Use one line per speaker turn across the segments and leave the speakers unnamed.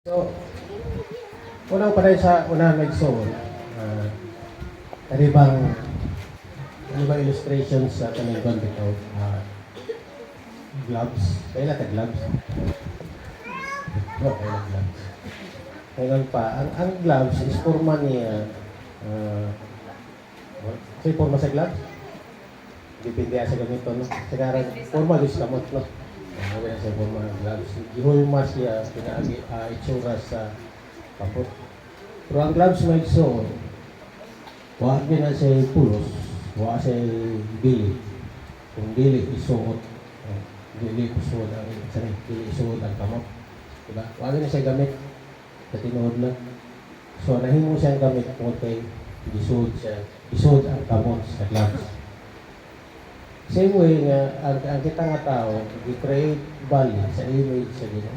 So, unang panay sa unang nagsoon, ano bang illustrations sa kanil bang bitaw? Gloves. Kailan ka gloves? No, kailan gloves. Kailan pa, ang gloves is forma niya, kasi forma sa gloves? Depende sa ganito, no? Sekarang, forma doon sa kamot, no? Wala sa forma ng gloves. Gihulma siya, pinaagi, itsura sa kapot. Pero ang gloves may so, wala na siya pulos, wala siya bili. Kung dili isuot, dili isuot ang dili isuot ang kamot. Diba? Wala na siya gamit sa tinuod lang. So, nahimo siyang gamit kung kay isuot ang kamot sa gloves. Same way nga, ang kita nga tao, i-create value sa image sa Ginoo.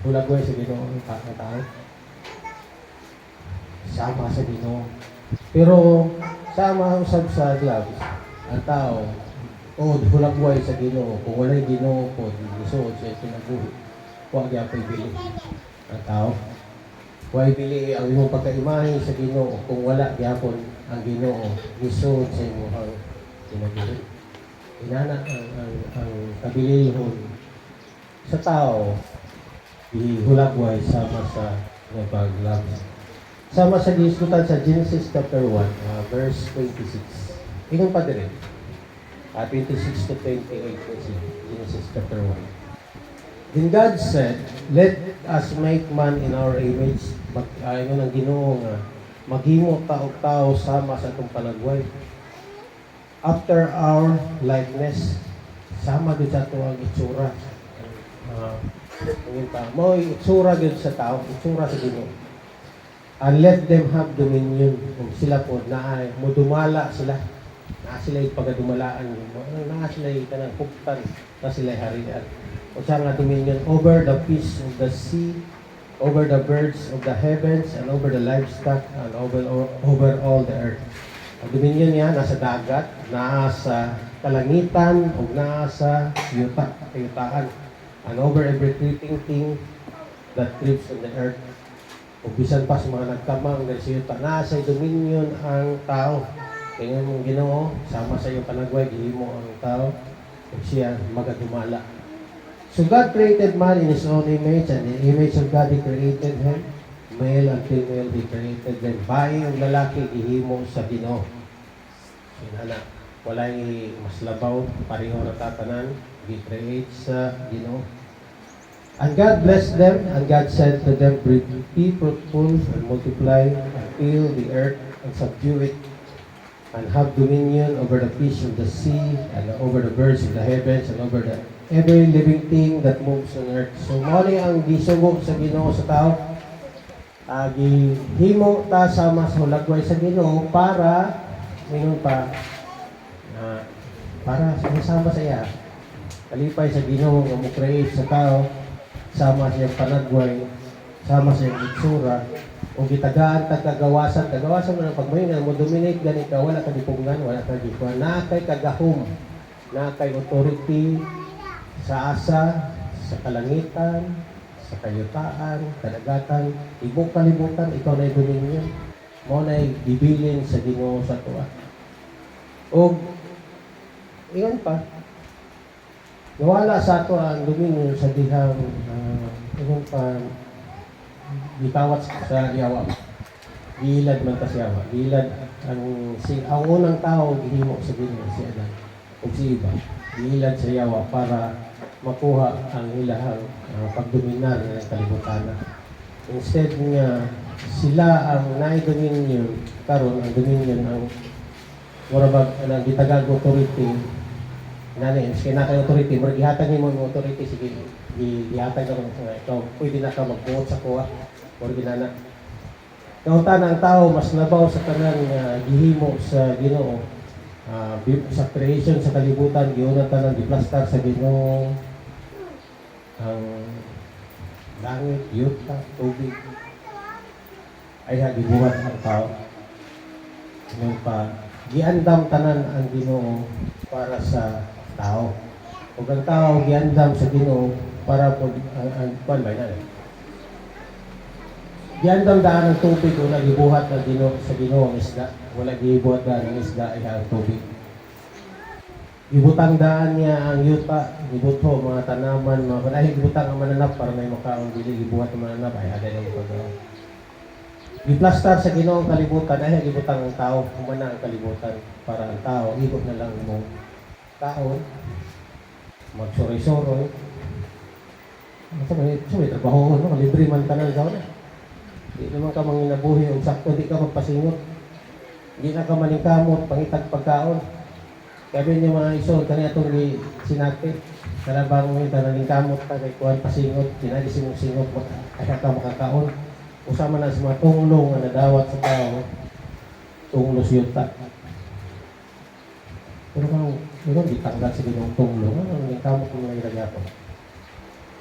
Hulagway sa Ginoo ang tao. Sama sa Ginoo. Pero sama usab sa gloves, ang tao, hulagway sa Ginoo. Kung wala'y Ginoo po, isuod siya kinabuhi. Huwag niya pa'y-bili ang tao. Huwag bili ang imong pagkaimahe sa Ginoo. Kung wala gyapon ang Ginoo, isuod sa imo ang kinabuhi. Inana ang kabilihon sa tao, ihulagway sama sa pag-gloves. Sama sa gisgutan sa Genesis chapter 1, verse 26. Ingon pa din 26 to 28 kasi Genesis chapter 1. Then God said, "Let us make man in our image." Ingon ang Ginoo nga, maghimo tao sama sa atong panagway. After our likeness, sama din sa ito ang itsura. Mo itsura din sa tao, itsura sa Ginoo. And let them have dominion. Kung sila po na ay mudumala sila, na sila yung pagadumalaan, na sila yung kanang puktan, na sila yung harian. O siya nga dominion over the fish of the sea, over the birds of the heavens, and over the livestock, and over all the earth. Ang dominion niya nasa dagat, nasa kalangitan, o nasa kayutaan. And over every creeping thing that creeps on the earth. O bisan pa sa mga nagkamang dahil sa yuta, nasa dominion ang tao. Kaya mong Ginoo, sama sa iyong panagway, gihimo ang tao, o siya magadumala. So God created man in His own image, and in the image of God He created him. Male and female, He created them. Bayi ang lalaki, ihimo sa Ginoo. Sinana, walay mas labaw, pareho na tatanan, i-create sa Ginoo. And God blessed them, and God said to them, "Be fruitful and multiply, and fill the earth, and subdue it, and have dominion over the fish of the sea, and over the birds of the heavens, and over every living thing that moves on earth." So, mali ang gisugo sa Ginoo sa tao. Gihimo ta sama sa hulagway sa Ginoo para para sama sa iya. Kalipay sa Ginoo nga mo-create sa tao, sama sa iyang panagway, sama sa iyang itsura, o gitagaan kagawasan mo ng pagmahingan, mo dominate gani ka, wala ka dipungan, wala ka dikuan, na kay kagahom, na kay authority sa asa, sa kalangitan, sa kayutaan, kadagatan, ibong kalibutan, ikaw na dominion. Mo na bibilin sa Ginoo sa tuwa. O, iyon pa, nawala sa ato ang dominion sa dihang, iyon pa, gitawat sa yawa. Gilad man ta sa yawa. Gilad, ang unang tao, gihimo sa Ginoo, si Adan, o si Eva. Gilad sa yawa para makuha ang ilahang pagdominar ng kalibutan. Instead nga, sila ang nai-dominion, karon ang dominion ang murabag ang gitagag authority nani, kaya kay authority, murag gihatag ni mo ang authority, sige, gihatag ka nga, ikaw, pwede na ka magbuot sa kuha, murag ginana. Kautan ang tao, mas nabaw sa tanan nga gihimo sa Ginoo, sa creation, sa kalibutan, giunang tanan, giplastar sa Ginoo, ang langit, yuta, tubig, ay gibuhat ang tao. Ngayon pa, giandam tanan ang Ginoo para sa tao. Kung ang tao giandam sa Ginoo para ang Diyan daan ng tubig wala gibuhat na sa Ginoo ang isda. Wala gibuhat daan ng isda ay ang tubig. Gibutang daan niya ang yuta, gibuto mga tanaman, mga ay gibutang ang mananap para may makaon dili gibuhat ang mananap ay aday ang pagkaon. Giplastar sa Ginoo ang kalibutan ay gibutang ang tao humana ang kalibutan para ang tao ikot na lang mo kaon magsuri-suri. So may trabaho no, libre man tanan sa una. Di naman ka manginabuhi o sakto di ka magpasingot. Di na ka maningkamot pangitag pagkaon. Sabi niya mga isod kani atong sinati. Karabang mo ita naningkamot ka kay kuan pasingot, tinali singot ay ka makakaon. Usama na sa mga tunglong nga nadawat sa tao. Tunglos yuta. Pero kung di tanggal sa ginong tunglong, naningkamot mo na ilagay ako.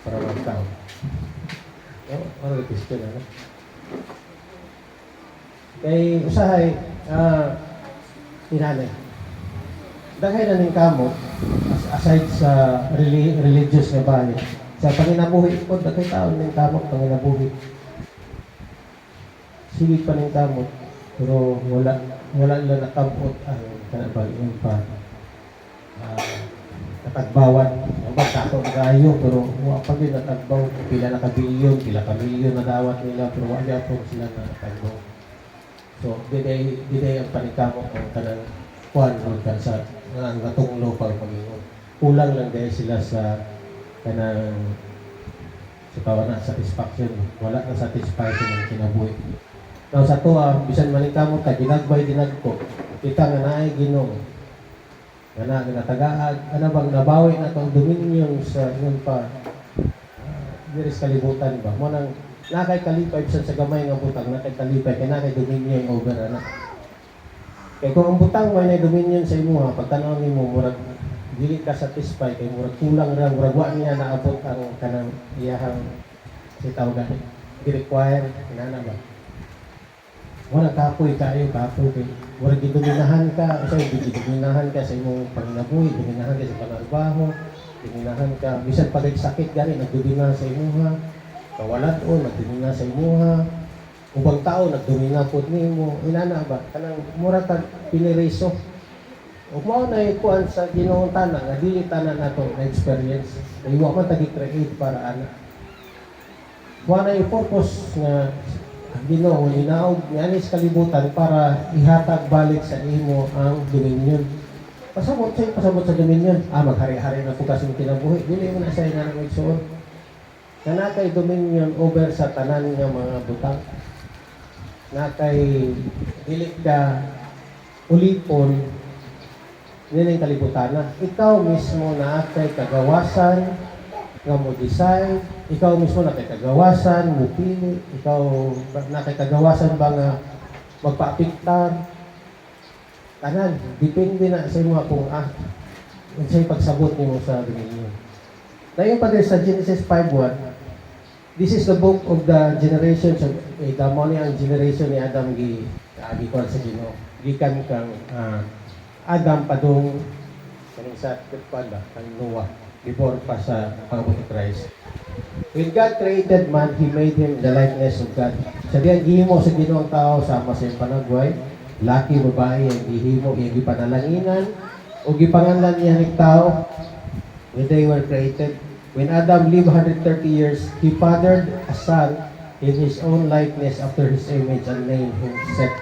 Para magkaon. Ano yung question ano? Kay usahay inanay daghay na ning kamot aside sa religious na bahay sa panginabuhi po daghay taon ning kamot panginabuhi sige pa ning kamot pero wala lang nakabot ang kanabayon pa natagbawan ang bagkato gayo pero wala pa din natagbaw pila na ka milyon na dawat nila pero wala po sila natagbaw. So, diday ang panikamo ang kanang kuan ka sa natunglo pang Panginoon. Kulang lang dahil sila sa kanang sa kawana satisfaction. Wala na satisfaction ang kinabuhi. Now sa tuwa, bisan manikamo ka, ginagbay dinagko. Kita nga naay Ginoo. Nga natagaan, ano bang nabawi na itong dominion sa yun pa diris kalibutan ba? Mo nang nakay kalipay bisan sa gamay nga butang nakay kalipay kay nakay dominion over ana. Kay kung ang butang may dominion sa imo ha pagtanaw nimo murag dili ka satisfy kay murag kulang ra murag wa niya naabot ang kanang iyahang si tawag require inana ba. Wala kapoy kay murag gidominahan ka usa gidominahan ka sa imong panginabuhi, dominahan ka sa pagtrabaho, dominahan ka bisan pag sakit gani nagdomina sa imo kawalan o nagdomina sa imuha ubang tao nagdomina pod nimo inana ba kanang mura kag pinireso ug mao na ikuan sa Ginoong tanan nga dili tanan nato na experience kay wa man tagi create para ana wa na purpose nga ang Ginoo inaog niani sa kalibutan para ihatag balik sa imo ang dominion pasabot sa dominion maghari-hari na po kasi kinabuhi dili mo na sa ina ng igsoon na nakay dominion over sa tanan nga mga butang nakay dili ka ulipon nining kalibutan ikaw mismo na kay kagawasan nga mo design ikaw mismo na kay kagawasan mo pili ikaw na kay kagawasan ba nga magpaapiktar tanan depende na sa imo kung unsay pagsabot nimo sa dominion. Dayon pa sa Genesis 5:1 this is the book of the generations of damo ni ang generation ni Adam gikuan sa Ginoo gikan kang Adam padung kaning sa kuan ba kang Noah before pa sa pagabot ni Christ. When God created man, He made him the likeness of God. Sa diyan gihimo sa Ginoo ang tao sama sa panagway, laki babae ang gihimo iyang gipanalanginan o gipanganlan niya ning tao when they were created. When Adam lived 130 years, he fathered a son in his own likeness after his image and named him Seth.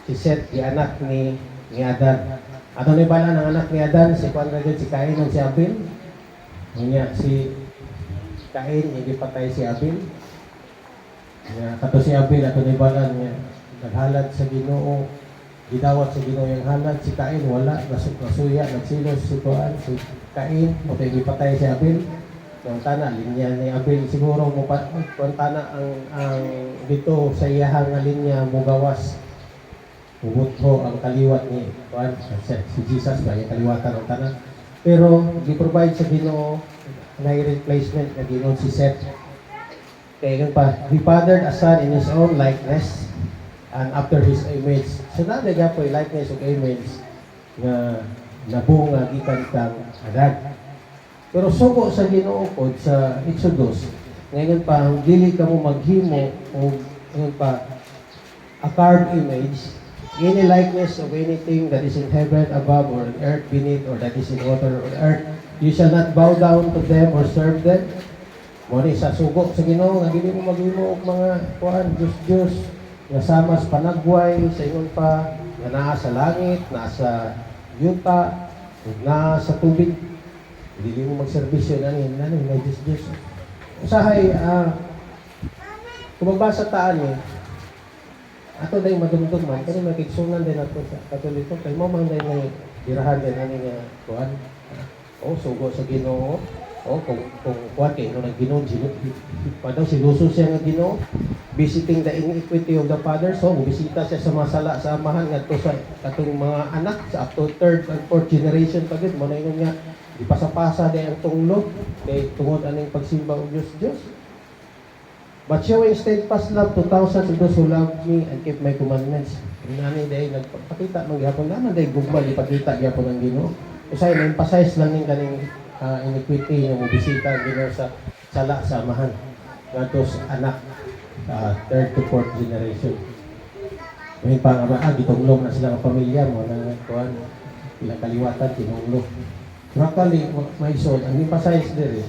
Si Seth, di anak ni Adan. Ato ni bala ng anak ni Adan, si Cain o si Abel. Ngayon, si Cain, hindi patay si Abel. Kato si Abel, ato ni bala niya, naghalad sa Ginoo, gidawat sa Ginoo yung halad. Si Cain, wala, nasuya, nagsilos, si Cain, o hindi patay si Abel. Yung tana, linya ni Abel siguro mo pa, kung tana ang dito sa iyahang linya mo gawas. Ubutho ang kaliwat ni si Jesus ba, yung kaliwatan ng tana. Pero, gi-provide sa Ginoo na replacement na Ginoo si Seth. Kaya yun pa, he fathered a son in his own likeness and after his image. So, nalaga po yung likeness of image na nabunga gikan kang Adan. Pero suko sa Ginoo pod sa Exodus, ngayon pa dili ka mo maghimo o Yun pa, a carved image, any likeness of anything that is in heaven above or in earth beneath or that is in water or earth, you shall not bow down to them or serve them. Muna sa sugo sa Ginoo nga dili mo maghimo og mga kuan Diyos nga sama sa panagway sa ingon pa nga naa sa langit, naa sa yuta, naa sa tubig. Dili mo magserbisyo nani may Diyos. Usahay kung magbasa taan ni ato day madumduman kani makigsunan din ato sa Katoliko kay mo man day may dirahan din ani nga kuan. Sugo sa Ginoo. Kung kuwan kayo nung Ginoo, padaw siluso siya nga Ginoo, visiting the iniquity of the Father, so bisita siya sa masala sa amahan nga to sa katong mga anak sa up to third and fourth generation pa gid mo na nga ipasa-pasa day ang tunglo kay tungod aning pagsimba og Diyos. But showing steadfast love to thousands of those who love me and keep my commandments. Nani day nagpakita man gyapon naman day gugma ipakita gyapon ang Ginoo. Usay na-emphasize lang ning kaning iniquity yung bisita Ginoo sa sala sa amahan ngadto sa anak third to fourth generation. May pang gitulong na sila ng pamilya mo na kuan ilang kaliwatan tinulong. Prakali may soul ang emphasize diri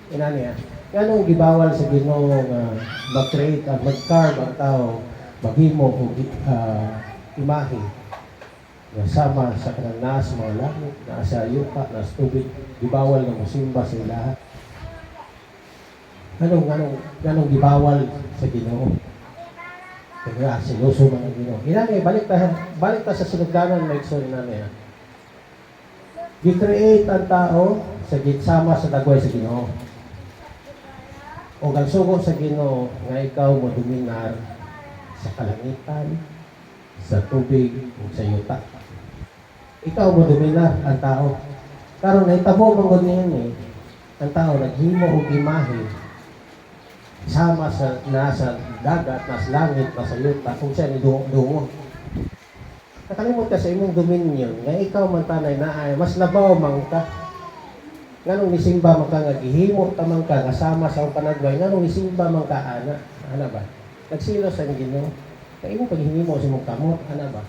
inani nganong gibawal sa Ginoo nga mag-create at mag-carve ang tao maghimo og imahe nga sama sa kanang naas mga langit, nasa yuta, nasa tubig, gibawal na musimba sa ilaha. Anong gibawal sa Ginoo? Kaya sinuso man ang Ginoo. Inani, balik ta sa sinugdanan, may igsoon namin. Gi-create ang tao sa sama sa dagway sa Ginoo. O galsugo sa Ginoo nga ikaw mo dominar sa kalangitan, sa tubig, o sa yuta. Ikaw mo dominar ang tao. Karon nahitabo mangod niyan ang tao naghimo og imahe sama sa nasa dagat, nasa langit, nasa yuta, kung siya ni dungo. Nakalimot ka sa imong dominion nga ikaw man tanay naay mas labaw man ka. Nganong nisimba man ka nga gihimo tamang ka nga sama sa panagway, nganong nisimba man ka ana ba? Nagsilos ang Ginoo. Kay imo paghimo sa imong kamot ana ba?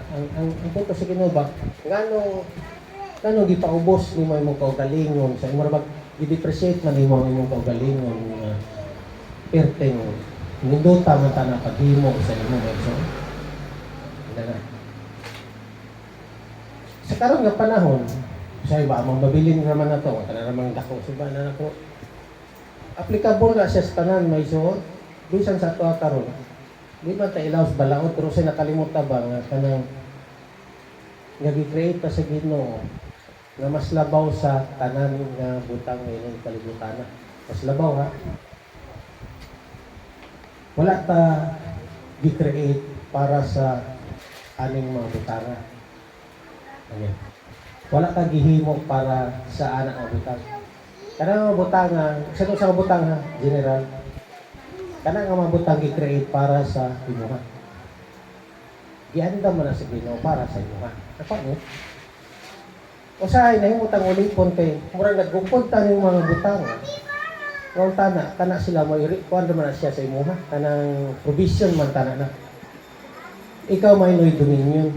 Ang punto sa Ginoo ba nganong gipaubos nimo imong kaugalingon sa imo ba i-depreciate man nimo ang imong kaugalingon perteng ninduta man ta na paghimo sa imong so sa karon nga panahon say ba among mabilin naman na to kana ramang dako suba na nako applicable na siya sa tanan may suot bisan sa ato karon di man ta ilaw sa balaod pero say nakalimot ta ba nga kanang nga gi-create sa Ginoo nga mas labaw sa tanan nga butang ngayon kalibutan. Mas labaw ha. Wala ta gi-create para sa aning mga butanga. Ayan. Wala ka gihimo para sa anak nga butang. Kana nga butanga, sa butanga general. Kana nga mga butang gi-create para sa imuha. Gianda man na sa Ginoo para sa imuha. Ako no? Usahay na yung utang ulipon kay murang naggukod ta ng mga butang. Kung tana, kana sila mo kuan man na siya sa imuha. Kanang provision man tana na. Ikaw may noy dominion.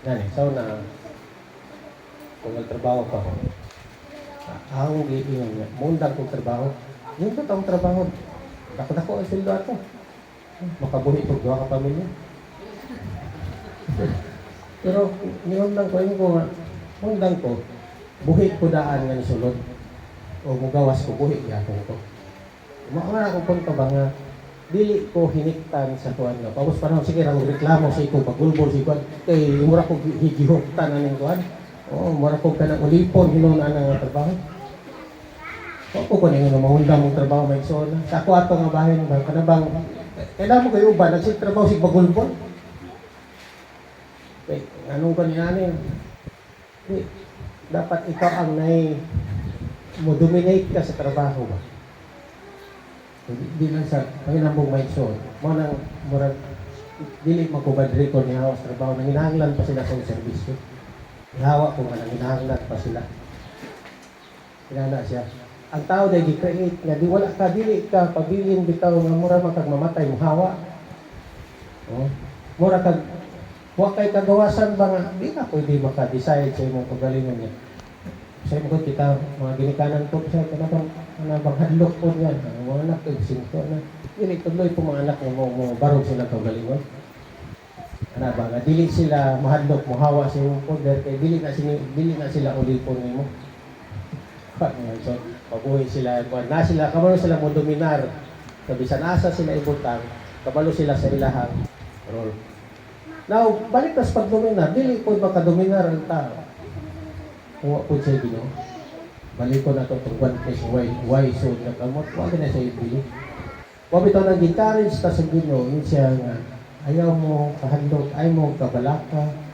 Nani, so na kung nagtrabaho ka ko. Ang giingon niya, mundang kong trabaho. Yung totoong trabaho. Dako-dako ang sildo ato. Makabuhi po doon ka pamilya. Pero niyon lang ko yung mundang ko, buhi ko daan nga ni sulod. O mugawas ko buhi yapon ko. Mga ako punta ba nga, dili ko hiniktan sa tuwan nga. Pagos pa naman, sige, reklamo sa iko, pagbulbol sa iko. Kay mura ko higihuktan na ng tuwan. Oo, mura ko ka ng ulipon, hinunaan nga trabaho. Ako ko na yung mahundang mong trabaho, may iso na. Sa ako ato nga bahay ng bang, kanabang, kailan mo kayo ba, nagsitrabaho si bagulbol? Okay, anong ko niya dapat ikaw ang mo dominate ka sa trabaho ba? Di lang sa panginambong may iso. Mo nang murag dili magkubadri ko niya sa trabaho. Nanginahanglan pa sila sa servisyo. Ihawa ko nga nanginahanglan pa sila. Kinala siya. ang tao dahil gi-create nga di wala ka dili ka pabilin bitaw nga mura man kag mamatay muhawa. Oh. Mura kag wa kay kagawasan ba nga di ka pwede maka-decide sa imong pagalingon niya. Sa imong kita mga ginikanan ko sa kanang bang hadlok po yan. Ang mga anak ko sinto na dili tuloy po mga anak mo barog sila kagalingon. Ana ba nga dili sila mahadlok muhawa sa imong poder kay dili na sila ulipon nimo. So, pabuhay sila, na sila, kabalo sila mo dominar. So, bisan asa sila ibutang, kabalo sila sa ilahang role. Now, balik na sa pagdominar, dili po makadominar ang tao. Huwag po siya Ginoo. Balik ko na ito itong one case, why so nakamot, huwag na siya ibili. Huwag ito nang encourage ta sa Ginoo, yun siya nga, ayaw mo kahandog, ayaw mo kabalaka,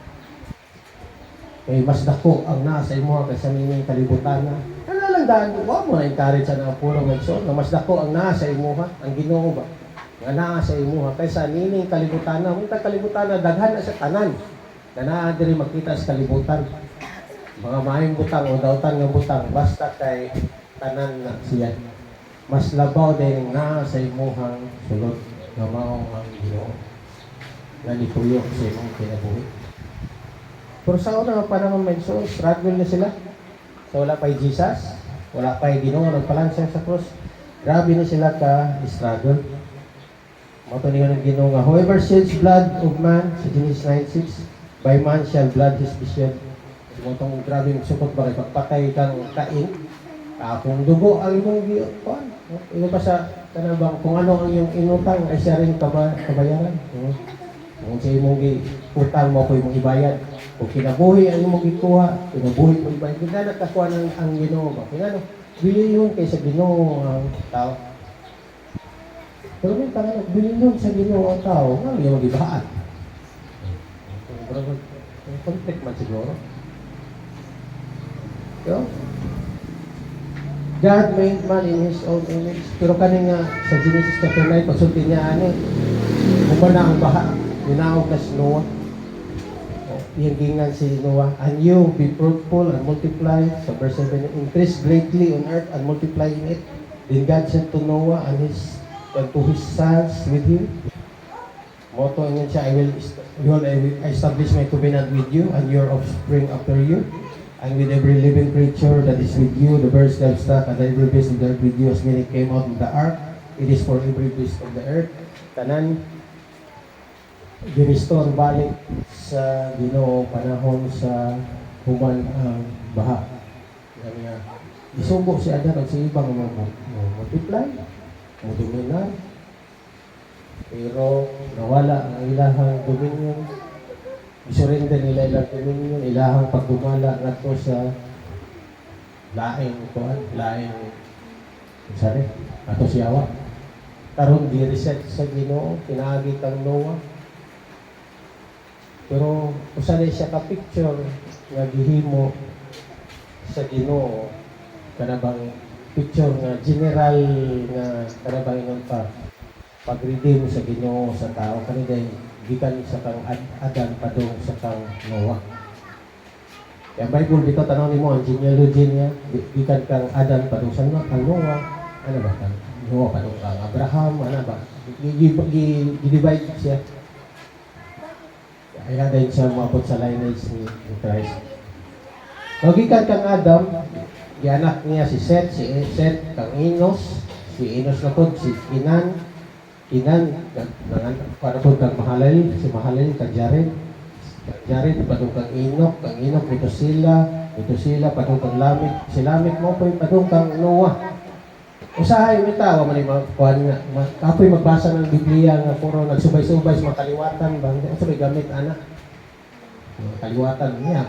kay mas dako ang nasa imo kaysa nining kalibutan na. Ano lang daan, huwag mo na-encourage sa mga puro magson, na mas dako ang nasa imo ang Ginoo ba? Nga nasa imo kaysa nining kalibutan na. Kung kalibutan na, daghan na sa tanan. Na naa diri makita sa kalibutan. Mga maayong butang o dautan ng butang, basta kay tanan na siya. Mas labaw din nasa imo sulod nga maong ang Ginoo. Nga nituyok sa imong kinabuhi. Pero sa una pa naman may struggle na sila. So wala pa'y Jesus, wala pa'y Ginoo, nagpalansya sa cross. Grabe na sila ka-struggle. Mato niyo ng Ginoo nga, whoever sheds blood of man, sa Genesis 9:6, by man shall blood his be shed. Motong grabe magsukot ba kay pagpatay kang kain, kung dugo ang imong giyon. Ino pa sa kanabang kung ano ang iyong inutang ay siya rin kabayaran. Kung sa imong utang mo po imong ibayad. Kung kinabuhi ang imong gikuha, kinabuhi mo ibayad. Hindi na nakakuha ng ang Ginoo ba? Kaya bilyon kaysa Ginoo ang tao. Pero may tangan, bilyon sa Ginoo ang tao, nga yung mag-ibaan. Conflict man siguro. So, God made man in His own image. Pero kanina sa Genesis chapter 9, pagsulti niya, kung na ang baha, ginawag na si Noah. Yung gingan si Noah, and you be fruitful and multiply. So verse 7, increase greatly on earth and multiply in it. Then God said to Noah and to his sons with him. Motto niya siya, I will establish my covenant with you and your offspring after you, and with every living creature that is with you, the birds, livestock, and every beast of the earth with you, as many came out of the ark. It is for every beast of the earth. Tanan, girestore balik sa Ginoo panahon sa human ang baha. Kaya isugo si Adan at si ibang multiply, dominar. Pero nawala ang ilahang dominion. Isurrender nila ilang dominion, ilahang pagdumala ngadto sa laing kuan, laing sari ato siyawa. Karon gi-reset sa Ginoo, pinaagi kang Noah. Pero usanay siya ka-picture nga gihimo sa Ginoo, kanabang picture nga general nga kanabang ingon pa pag-redeem sa Ginoo sa tao kaniday gikan sa kang Adan padung sa kang Noah. Kaya Bible dito tanaw nimo ang genealogy niya gikan kang Adan padung sa kang Noah, ano ba kang Noah padung kang Abraham, ano ba gi-divide siya. Kaya dahil siya umabot sa lineage ni Christ. Magikan kang Adam, anak niya si Seth, kang Enos, si Enos na po, si Kinan, para po kang Mahalal, si Mahalal, kang Jared, patong kang Enoch, Methuselah, patong kang Lamech, si Lamech mo po, patong kang Noah. Usahay mo tawa man yung mga kuhan nga. Kapoy magbasa ng Biblia nga puro nagsubay-subay sa mga kaliwatan ba? Ano sa may gamit anak? Kaliwatan niya.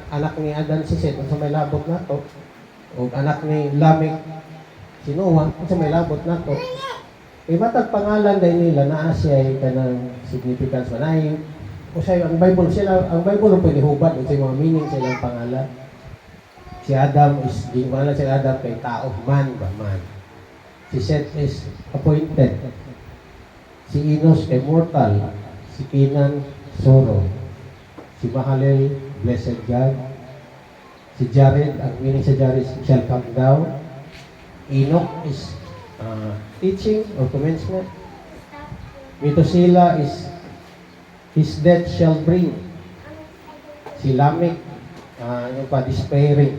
Anak ni Adan si Seth, sa may labot na to. O anak ni Lamech si Noah, sa may labot na to. Kaya matag pangalan dahil nila na siya ay kanang significance man. Usahay, ang Bible ang pwede hubad sa mga meaning sa ilang pangalan. Si Adam is, gimana si Adam kay tao, man ba? Man. Si Seth is appointed. Si Enos ay mortal. Si Kinan, sorrow. Si Mahalel, blessed God. Si Jared, ang meaning sa Jared, shall come down. Enoch is teaching or commencement. Methuselah is his death shall bring. Si Lamech, yung pa, despairing.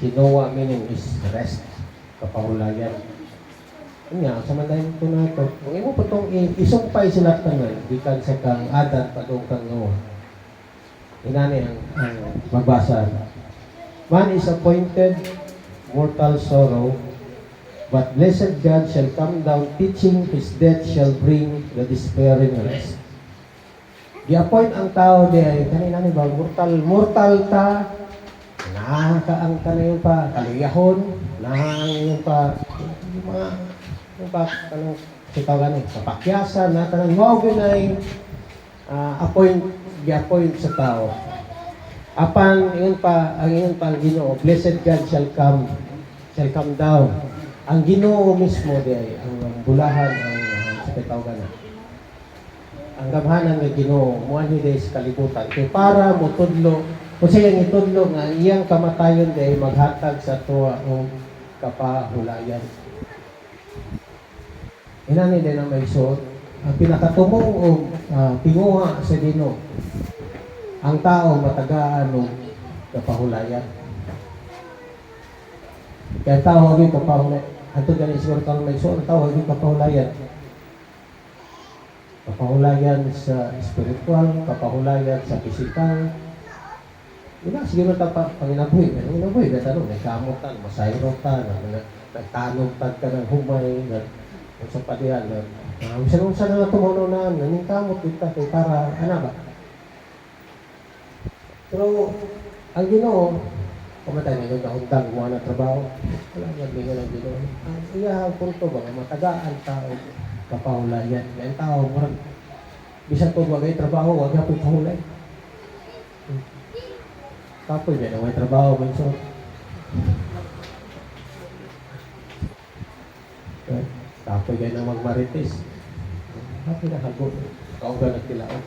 Si Noah, meaning is rest, kapahulayan. Yun nga, sa mandahin po na ito, kung imo po itong isumpay sila tanan, di kan sa kang Adan, padong kang Noah. Inani ang magbasa. Man is appointed mortal sorrow, but blessed God shall come down, teaching his death shall bring the despairing rest. Gi-appoint ang tao di ay kanina ni ba mortal ta ka ang kanayon pa kaliyahon yung pa yung mga yung pa kanang sitaw gani sa pakyasan na kanang mao ginay gi-appoint sa tao. Apan yun pa ang Ginoo, blessed God shall come down. Ang Ginoo mismo di ay ang bulahan ang sa sitaw gani. Ang gamhanan nga Ginoo muani day sa kalibutan kay para mo tudlo o siyang itudlo nga iyang kamatayon day maghatag sa tuwa o kapahulayan. Inani din ang may suot ang pinakatumong o tinguha sa Ginoo ang tao matagaan og kapahulayan. Kaya tao gyud kapahulayan. Adto gani siguro kang may suot tao gyud kapahulayan. Kapahulayan sa spiritual, kapahulayan sa physical. Diba, sige mo pa panginabuhi. Panginabuhi, may tanong, may kamutan, masayrotan, nagtanog ka ng humay, sa padihan, saan na tumuno na, naningkamot kita, kay para, ba? Pero, ang Ginoo, kumatay na yung kahundang gumawa ng trabaho, wala naglingan ang Ginoo. Ang iyahang punto ba, matagaan tao, kapahulayan. Yan tao, murag bisan po wagay trabaho, wag na po pahulay. Kapoy, may naway trabaho, may so. Kapoy kayo na magmarites. Kapoy na hago. Kaong ka nagtilaot.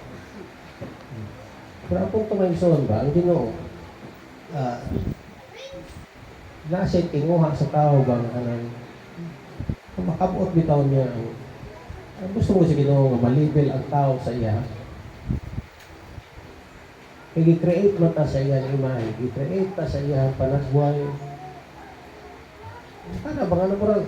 Pero ang punto may son ba, ang Ginoo, nasa tinguha sa tao ba, makabuot bitaw niya ang gusto mo sa Ginoo nga malibel ang tao sa iya. Kaya gi-create mo ta sa iya ng imahe, gi-create ta sa iya panagbuhay. Kana ba nga naman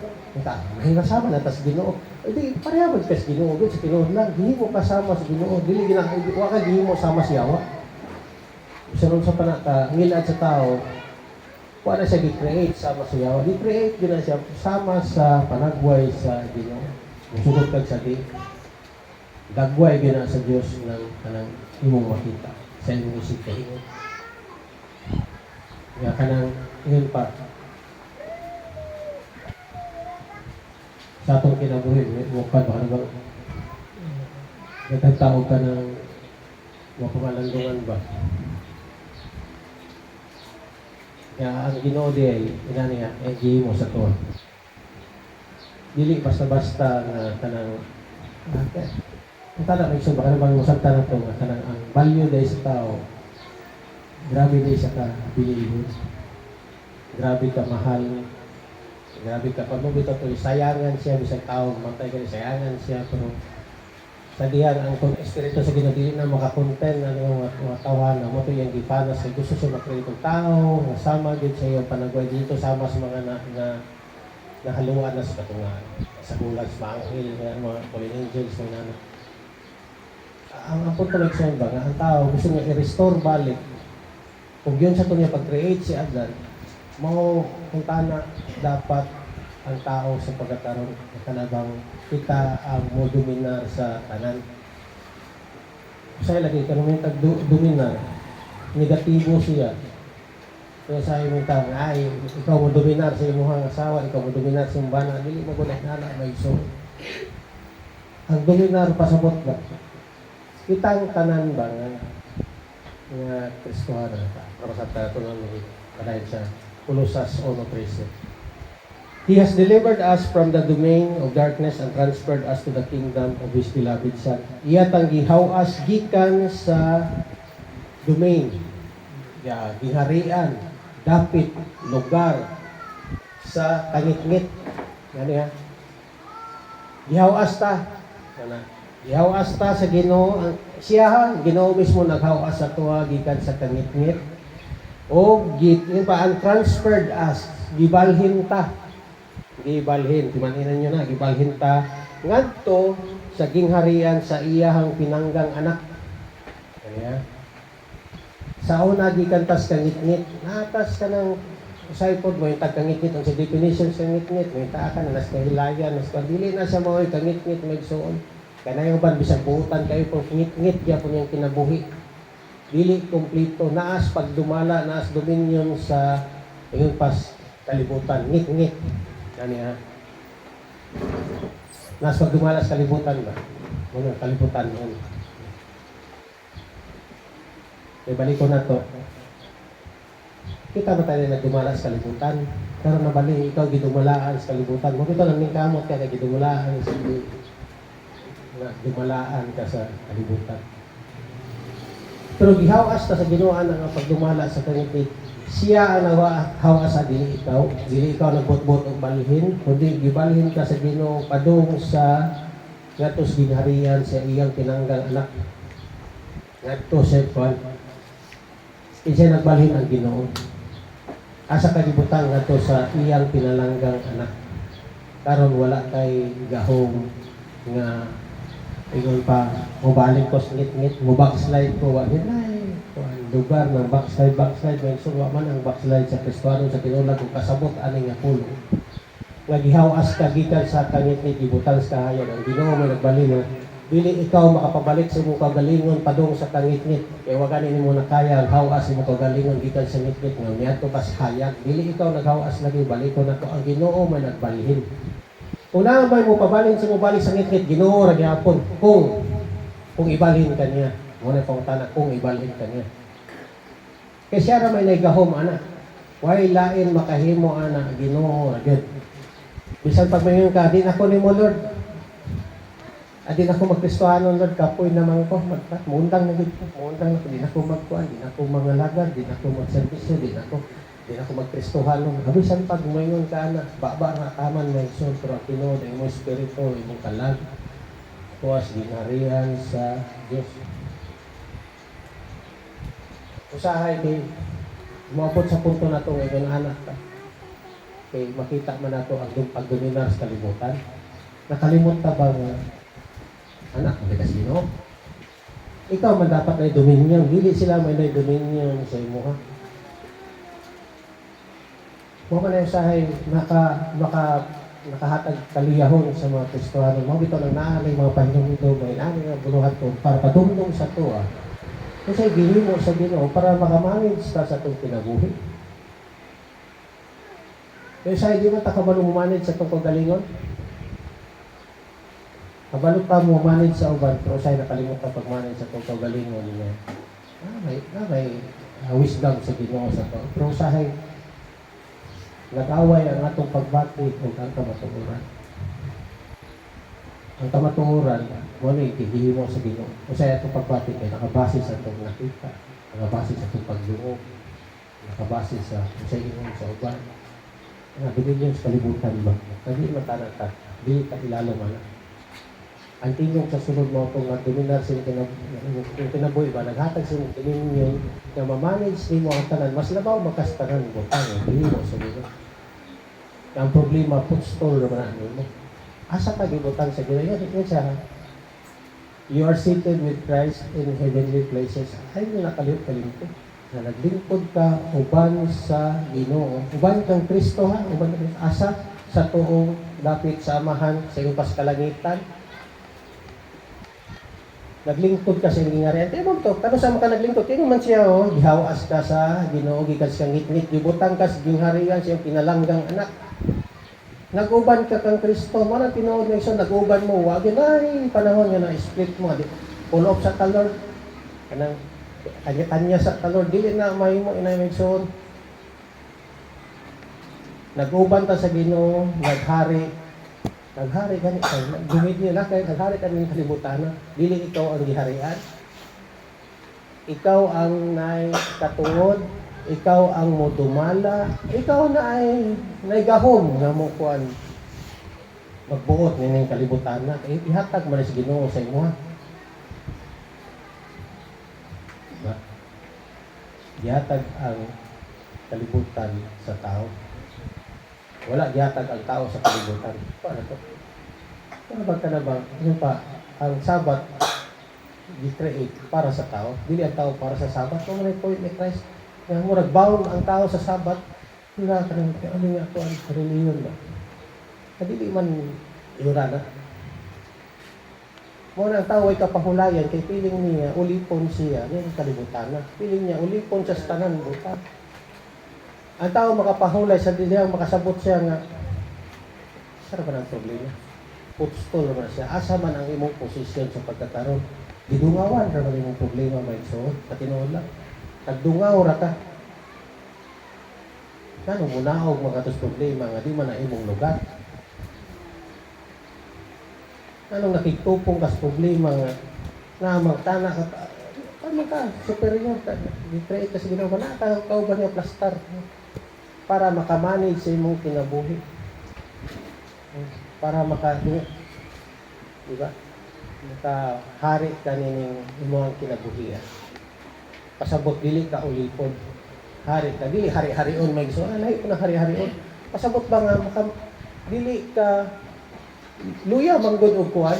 may kasama na ta sa Ginoo. Di pareha ka sa Ginoo, sa tinuod lang, di mo kasama sa Ginoo, dili wa ka di mo sama sa yawa. Sunod sa panata, ngilad sa tao, wala siya gi-create sama sa yawa. Di-create gina siya sama sa panagbuhay sa Ginoo. Musugod kag sa di dagway gina sa Dios ng kanang imong makita sa imong isip kay ingon. Ya kanang ingon pa sa atong kinabuhi mo pa ba nagtawag ka ng mapangalandungan ba? Kaya ang Ginoo di ay inani nga mo sa tuwa. Dili basta-basta na kanang ang tanang may so baka naman musabta na ito nga kanang ang value day sa tao grabe day sa kabilibos, grabe ka mahal, grabe ka pag mo bitaw to sayangan siya bisag tao matay ka sayangan siya pero sa diyan ang espiritu sa Ginoo dili na makakonten ano mga tawanan mo to yung gipanas kay gusto siya makreitong tao nga sama gid sa iyong panagway dito sama sa mga nahaluan na sa katungan sa bulag, sa anghel, mga fallen angels, mga ano. Ang punto leksyon ba nga ang tao gusto niya i-restore balik kung yun sa ito niya pag-create si Adan mo kung tana dapat ang tao sa pagkakaroon kanabang kita ang mo dominar sa tanan kasi lagi ka naman dominar negatibo siya. Kaya sa imong tao, ay, ikaw mo dominar sa imong asawa, ikaw mo dominar sa imong bana, dili mo gulat na may so. Ang dominar pasabot ba? Kitang tanan ba nga Kristohan na para sa tatungan mo kadayon sa Colosas 1:13. He has delivered us from the domain of darkness and transferred us to the kingdom of His beloved Son. Iya tang gihawas gikan sa domain, giharian, dapit, lugar sa kangit-ngit. Ano yan? Gihawas ta. Gihawas ta sa Ginoo. Siya, Ginoo mismo naghawas sa tuwa gikan sa kangit-ngit. O yung pa ang transferred as gibalhin ta. Gibalhin, timanin nyo na, gibalhin ta ngadto sa gingharian sa iyahang pinanggang anak. Kaya sa una gikan tas kangit-ngit, natas ka ng usaypod mo yung tagkangit-ngit ang sa definition sa ngit-ngit, may taa ka na nas kahilayan, nas dili na siya mo kangit-ngit may suon. Kanayo ban bisag buutan kayo pang ngit-ngit ya po yung kinabuhi. Dili kompleto, naas pagdumala, naas dominion sa ingon pas kalibutan, ngit-ngit. Kani ha. Naas pagdumala sa kalibutan ba? Ano kalibutan mo? Balik ko na to. Kita ba tayo na dumala sa kalibutan? Pero nabali, ikaw gidumalaan sa kalibutan. Kung ito lang ning kamot ka na gidumalaan sa na dumalaan ka sa kalibutan. Pero gihawas ta sa Ginoo ang pagdumala sa kangit. Siya ang hawas sa dili ikaw. Dili ikaw nagbot-bot og balhin, kundi gibalhin ka sa Ginoo padung sa ngatos ginharian sa iyang pinanggang anak. Ngadto sa kwan. Siya nagbalhin ang Ginoo. Asa kalibutan ngadto sa iyang pinalanggang anak. Karon wala kay gahom nga ingon pa mobalik ko ngit-ngit, mo backslide ko wa dinay. Lugar ng backslide may suwa man ang backslide sa Kristiyano sa tinulag kung kasabot ani nga pulo. Nga gihawas ka gikan sa kangit-ngit gibutan sa kahayan ang Ginoo mo nagbalhin na dili ikaw makapabalik sa imong kagalingon padung sa kangit-ngit. Kaya wa gani nimo nakaya ang hawas imong kagalingon gikan sa ngit-ngit nga miadto ka sa hayag. Dili ikaw naghawas lagi balikon nato ang Ginoo man nagbalhin. Kung naman ba mo pabalin sa mo balik sa ngit-ngit, Ginoo ra gyapon kung ibalhin kaniya. Mo na pangutana kung ibalhin kaniya. Kaya siya ra may nagahom ana. Way lain makahimo ana Ginoo ra gyud. Bisan pag mayon ka din ako nimo Lord. Adin ako magkristohanon Lord, kapoy naman ko, muundang na dito, muundang na, di na ako magkuhan, di na ako mangalagad, di na ako magservisyo, di na ako magkristohanon. Habisan pag mayon ka na, baba na taman may son, pero ang Ginoo na imong espiritu, imong kalag, tuwas ginharian sa Diyos. Usahay kay, umabot sa punto na ito ngayon, anak ka. Kay makita man nato ang pagdominar sa kalibutan. Nakalimot ka ba nga, anak, malikas Ginoo. Ikaw man dapat may dominion. Dili sila may dominion sa imo ha. Mo man ay usahay nakahatag kaliyahon sa mga Kristiyano. Mo bitaw nang naalay mga panghimdo may naalay nga buluhat ko para padumdum sa tuwa. Kasi gihimo sa Ginoo para makamanage ka sa itong kinabuhi. Kaya sa hindi man ta kabalo mo manage sa itong kagalingon. Kabalot pa mo manage sa uban, pero sa'yo nakalimutan pag-manage sa itong kagalingon niya. May wisdom sa Ginoo sa ito. Pero sa'yo, nag-away ang atong pagbati kung ang kamatuuran. Ang kamatuuran, wala itigili mo sa Ginoo. Kung sa'yo itong pagbati kayo, nakabase sa itong nakita, nakabase sa itong pagdungog, nakabase sa kung sa'yo inom sa uban. Dominion sa kalibutan ba? Hindi matanang ka, hindi ka ilalo man. Ang tingong sa sunod mo itong dominar sila kinabuhi ba, naghatag sila dominion na mamanage ni mo ang tanan, mas labaw makas tanan mo, hindi mo sa Ginoo. Ang problema, footstool naman mo. Asa ka gibutan sa Ginoo? Yan siya. You are seated with Christ in heavenly places. Ay mo nakalimtod na naglingkod ka uban sa Ginoo. Uban kang Kristo ha, uban kang asa sa tuong dapit sa amahan sa iyong kalangitan. Naglingkod ka sa gingharian. Kaya mo to, kano sa ka naglingkod? Kaya man siya, gihawas ka sa Ginoo, gikan sa ngit-ngit, gibutang ka sa gingharian sa iyong pinalanggang anak. Nag-uban ka kang Kristo, man tinuod na iso, nag-uban mo, wag yun ay panahon yun na split mo, pull off sa talor, kanang kanya-kanya sa talor, dili na mahimo inay magsuon. Nag-uban ta sa Ginoo, naghari gani gumid niya kay naghari ka ng kalibutan. Dili ikaw ang giharian. Ikaw ang nay katungod ikaw ang modumala, ikaw na ay naigahom nga mo kuan magbuot nining kalibutan na ihatag man sa Ginoo sa imo. Diba? Gihatag ang kalibutan sa tao. Wala gihatag ang tao sa kalibutan. Paano to? Ano ba ka na ba? Ano pa? Ang Sabat gi-create para sa tao. Dili ang tao para sa Sabat. Kung may point ni Christ, nga mo nagbound ang tao sa Sabat, wala ka nang ano nga ito ang reliyon ba? Dili man iura na. Muna ang tao ay kapahulayan kay piling niya ulipon siya ng kalibutan na. Piling niya ulipon sa tanan buta. Ang tao makapahulay sa dili makasabot siya nga sara ba ang problema? Putstol naman siya. Asa man ang imong posisyon sa pagkakaroon. Gidungawan ra man imong problema may so patinuod lang. Tagdungaw ra ka. Kano munaog mga tos problema nga di man na imong lugar. Anong nakitupong kas problema nga magtana ka ano ka superior ka di-create ka sa Ginoo na ka ba niya plastar para makamanage sa imong kinabuhi para diba makahari ka nining imong kinabuhian pasabot dili ka ulipon hari ka dili hari-harion may gusto lahi ko na hari-harion pasabot ba nga dili ka luya manggod og kuan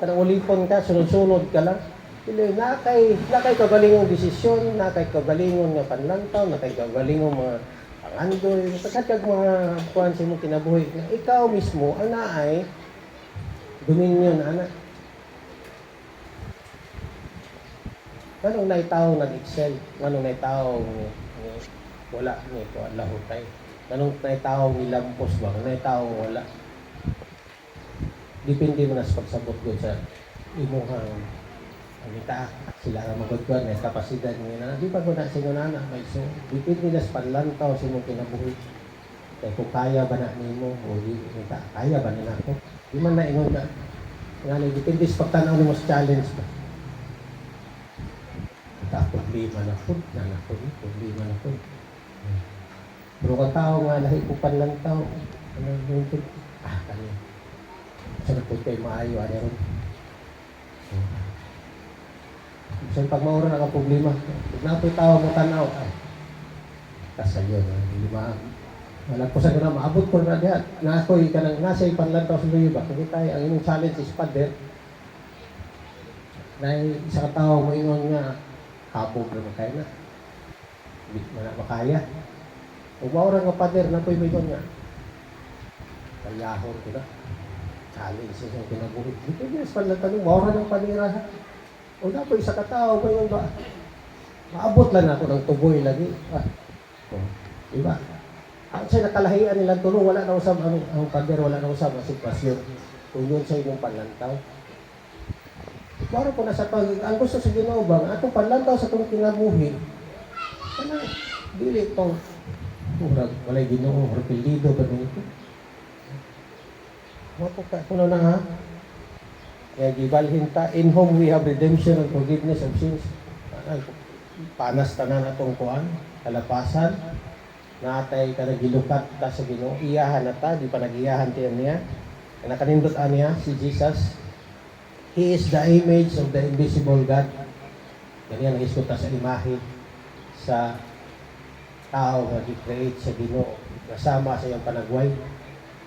kanang ulipon ka sunod-sunod ka lang dili na kay kagalingong desisyon na kay kagalingon nga panlantaw na kay kagalingong mga pangandoy pagkat kag mga kuan sa imong kinabuhi na ikaw mismo ang naay dominion ana kanong naitaw nag-excel kanong naitaw wala ni ko lahutay kanong naitaw ni lampos ba naitaw wala depende mo na sa pagsabot ko sa imuhang anita sila nga magudkuan may kapasidad nga di pa ko na sa inyo na may so depende na sa panlantaw sa imong kinabuhi kaya kung kaya ba na nimo o di kaya ba na ako di man na ingon na nga depende sa pagtanaw nimo sa challenge ba problema na po problema na po pero kung tao nga lahi po panlantaw ano yung kanya sa nagpunta yung maayo, ano rin. So, pag maura na ang problema, pag napoy tao mo tanaw, ay, kasayon, lima. Walang po sa gano'n, maabot ko na diyan. Nakoy ka nang nasa ipanlantaw sa luyo ba? Kung tayo, ang inyong challenge is pader. Na isa ka tao mo ingon nga, habog na makaya na. Hindi mo na makaya. Kung maura nga pader, napoy mo ingon nga. Kayahon ko na. Challenge sa isang kinabuhi. Dito yung panlantanong, maura ng panirahan. O na po, isa katao, may ba? Maabot lang ako ng tuboy lagi. Diba? Ang sa'yo nakalahian nilang tulong, wala na usap ang pader, wala na usap ang sitwasyon. Kung yun sa inyong panlantaw. Maura po na sa ang gusto sa Ginoo ba, atong panlantaw sa itong kinabuhi, dili itong walay Ginoo, repelido ba nito? Wapo ka, kuno na ha? Kaya gibalhin ta, in whom we have redemption and forgiveness of sins. Panas tanan atong kuan, kalapasan. Natay ka nagilukat ta sa Ginoo. Iyahan na ta, di pa nag-iyahan tiyan niya. Nakanindot niya, si Jesus. He is the image of the invisible God. Ganyan ang iskuta sa imahe sa tao nga gi-create sa Ginoo. Kasama sa iyang panagway.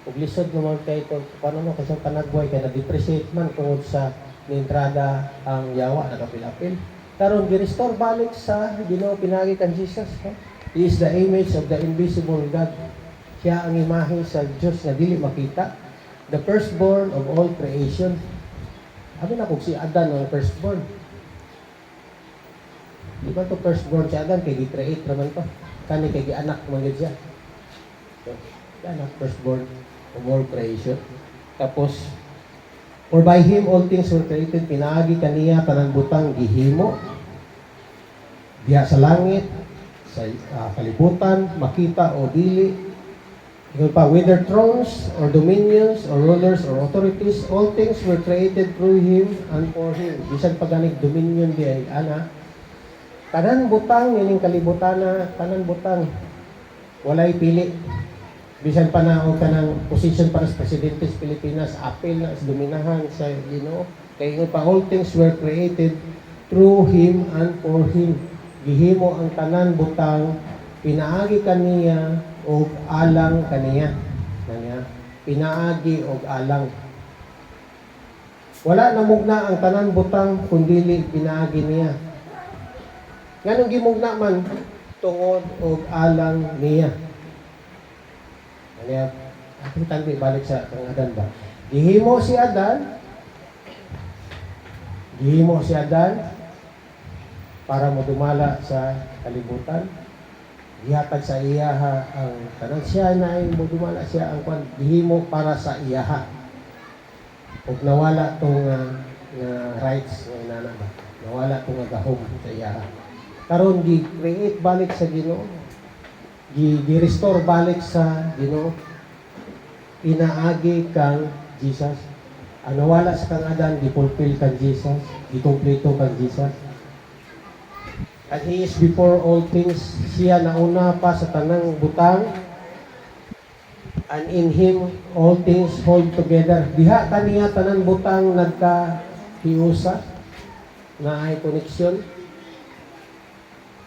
Ug lisod naman kay ito, paano mo kasi panagway kaya na-depreciate man tungod sa entrada ang yawa na kapil-apil. Karon gi-restore balik sa Ginoo pinagi kan Jesus. He is the image of the invisible God. Siya ang imahe sa Diyos na dili makita. The firstborn of all creation. Abi na kung si Adan ang firstborn. Di ba to firstborn si Adan kay gi-create naman to. Kani kay gi-anak man gid siya. So, anak firstborn of all creation. Tapos, for by Him all things were created, pinaagi kaniya tanang butang gihimo. Diha sa langit, sa kalibutan, makita o dili. Ikaw pa, whether thrones or dominions or rulers or authorities, all things were created through Him and for Him. Bisan paganig dominion di ay ana. Tanan butang ining kalibutan na tanan butang walay pili. Bisan pa na og kanang position para sa presidente sa Pilipinas, apil na sa dominahan sa Ginoo. Kay pa all things were created through Him and for Him. Gihimo ang tanan butang, pinaagi kaniya og alang kaniya. Kaniya, pinaagi og alang. Wala namugna ang tanan butang kundili pinaagi niya. Nganong gimugna man tungod og alang niya. Kaya ating tanbi balik sa kang Adan ba? Gihimo si Adan para modumala sa kalibutan. Gihatag sa iyaha ang tanan siya na ay modumala siya ang kwan gihimo para sa iyaha. Ug nawala tong rights ng inana ba? Nawala tong gahom sa iyaha. Karon gi-create balik sa Ginoo. Gi-restore balik sa Ginoo. Inaagi kang Jesus. Ang nawala sa kang Adan, di-fulfill kang Jesus, di-kompleto kang Jesus. And He is before all things. Siya nauna pa sa tanang butang. And in Him, all things hold together. Diha kaniya tanang butang nagka-hiusa na ay koneksyon.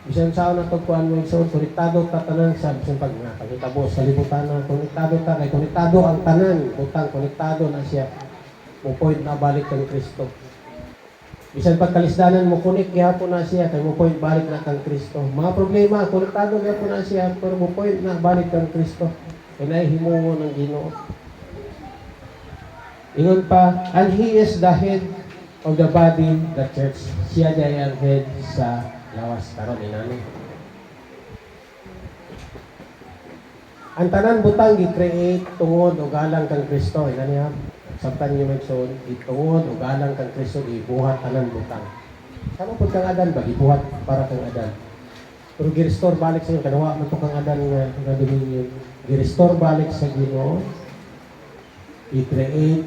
Bisan sao na to kuan mo so konektado ta tanan sa bisan pag pagitabo sa libutan na konektado ta kay konektado ang tanan butang konektado na siya mo point na balik kang Kristo. Bisan pag kalisdanan mo connect gyapon na siya kay mo point balik na kang Kristo. Mga problema konektado gyapon na siya pero mo point na balik kang Kristo. Kay nay himuon ng Ginoo. Ingon pa, and He is the head of the body, the church. Siya day ang head sa lawas karon inani. Ang tanan butang gi-create tungod og alang kang Kristo inani ha. Sabtan niyo magson itungod og alang kang Kristo gibuhat tanan butang. Sama pud kang Adan ba gibuhat para kang Adan. Pero gi-restore balik sa kanawa man to kang Adan nga dominion. Gi-restore balik sa Ginoo. I-create